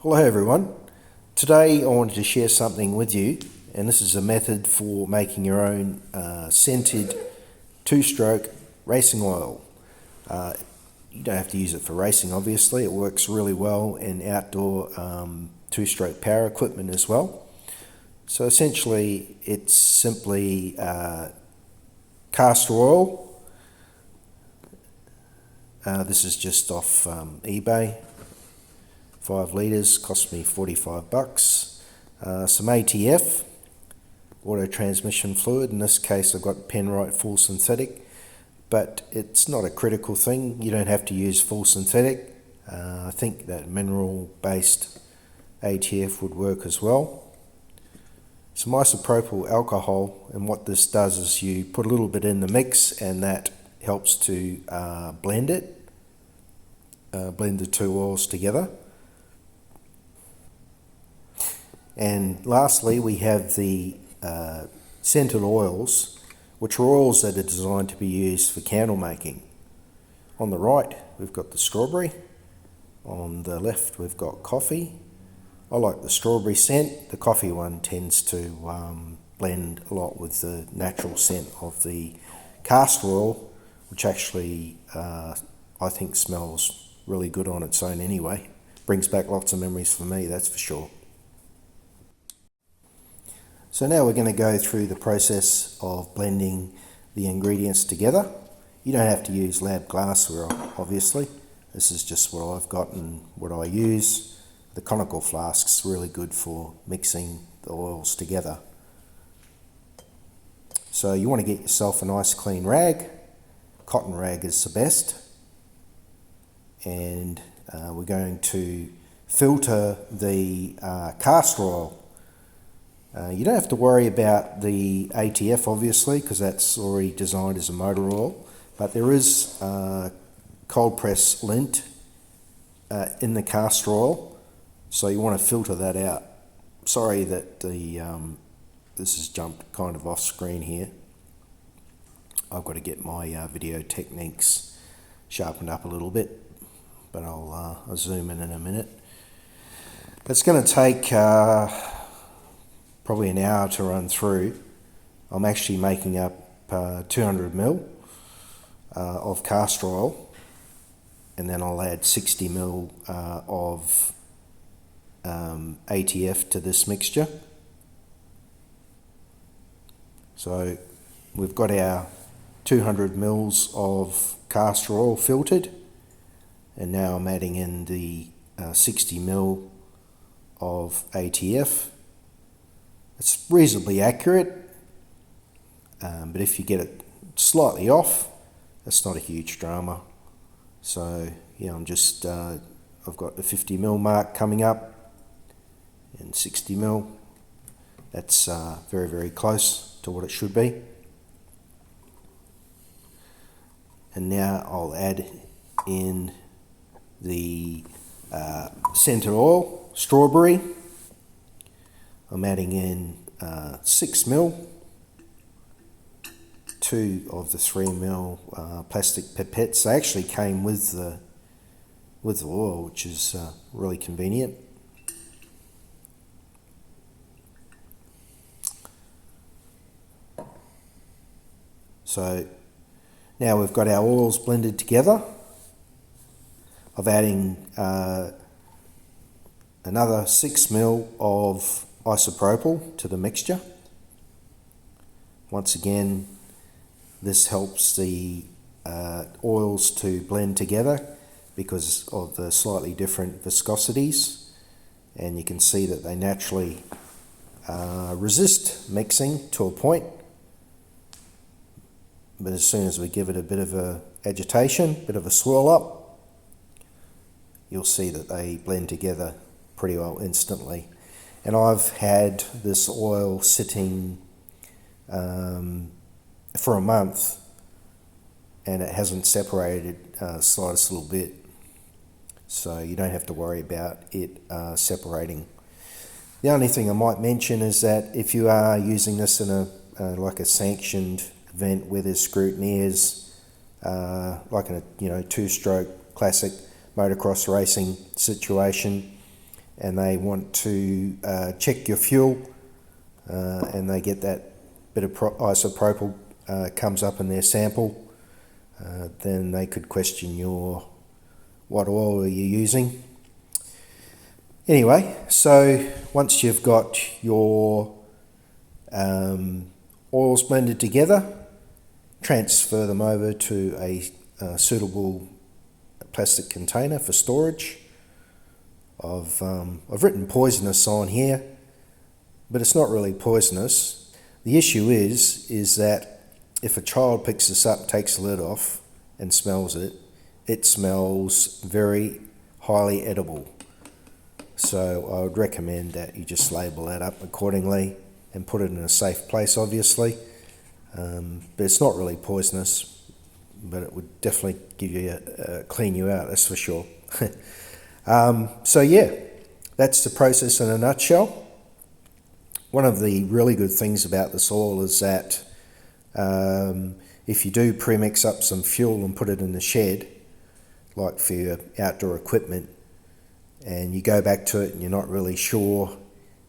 Hello everyone. Today I wanted to share something with you, and this is a method for making your own scented two-stroke racing oil. You don't have to use it for racing, obviously. It works really well in outdoor two-stroke power equipment as well. So essentially it's simply castor oil. This is just off eBay. 5 litres, cost me $45. Some ATF, auto transmission fluid. In this case I've got Penrite full synthetic, but it's not a critical thing. You don't have to use full synthetic. I think that mineral based ATF would work as well. Some isopropyl alcohol, and what this does is you put a little bit in the mix and that helps to blend the two oils together. And lastly, we have the scented oils, which are oils that are designed to be used for candle making. On the right, we've got the strawberry. On the left, we've got coffee. I like the strawberry scent. The coffee one tends to blend a lot with the natural scent of the castor oil, which actually I think smells really good on its own anyway. Brings back lots of memories for me, that's for sure. So now we're going to go through the process of blending the ingredients together. You don't have to use lab glassware, obviously. This is just what I've got and what I use. The conical flask's really good for mixing the oils together. So you want to get yourself a nice clean rag. Cotton rag is the best. And we're going to filter the castor oil. You don't have to worry about the ATF obviously, because that's already designed as a motor oil, but there is cold press lint in the castor oil, so you want to filter that out. Sorry that this has jumped kind of off screen here. I've got to get my video techniques sharpened up a little bit, but I'll zoom in a minute. It's going to take probably an hour to run through. I'm actually making up 200 ml of castor oil, and then I'll add 60 ml of ATF to this mixture. So we've got our 200 ml of castor oil filtered, and now I'm adding in the 60 ml of ATF. It's reasonably accurate, but if you get it slightly off, that's not a huge drama. So yeah, I'm just, I've got the 50 ml mark coming up and 60 ml. That's very, very close to what it should be. And now I'll add in the scented oil, strawberry. I'm adding in 6 ml, 2 of the 3 ml plastic pipettes. They actually came with the oil, which is really convenient. So now we've got our oils blended together. I'm adding another 6 ml of isopropyl to the mixture. Once again, this helps the oils to blend together because of the slightly different viscosities, and you can see that they naturally resist mixing to a point, but as soon as we give it a bit of a agitation, a bit of a swirl up, you'll see that they blend together pretty well instantly. And I've had this oil sitting for a month, and it hasn't separated slightest little bit, so you don't have to worry about it separating. The only thing I might mention is that if you are using this in a like a sanctioned event where there's scrutineers, like in a two-stroke classic motocross racing situation, and they want to check your fuel, and they get that bit of isopropyl comes up in their sample, then they could question what oil are you using. Anyway, so once you've got your oils blended together, transfer them over to a suitable plastic container for storage. I've written poisonous on here, but it's not really poisonous. The issue is that if a child picks this up, takes the lid off and smells it, it smells very highly edible. So I would recommend that you just label that up accordingly and put it in a safe place, obviously. But it's not really poisonous, but it would definitely give you clean you out, that's for sure. So yeah, that's the process in a nutshell. One of the really good things about this oil is that if you do premix up some fuel and put it in the shed, like for your outdoor equipment, and you go back to it and you're not really sure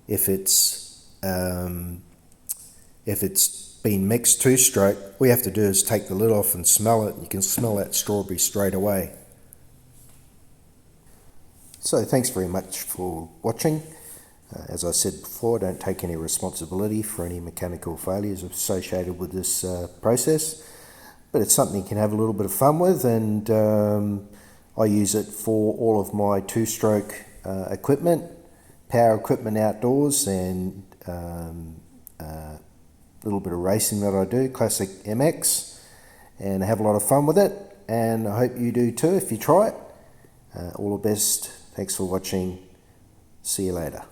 if it's been mixed two-stroke, all you have to do is take the lid off and smell it. You can smell that strawberry straight away. So thanks very much for watching. As I said before, don't take any responsibility for any mechanical failures associated with this process, but it's something you can have a little bit of fun with, and I use it for all of my two-stroke equipment, power equipment outdoors, and a little bit of racing that I do, classic MX, and I have a lot of fun with it, and I hope you do too if you try it. All the best. Thanks for watching. See you later.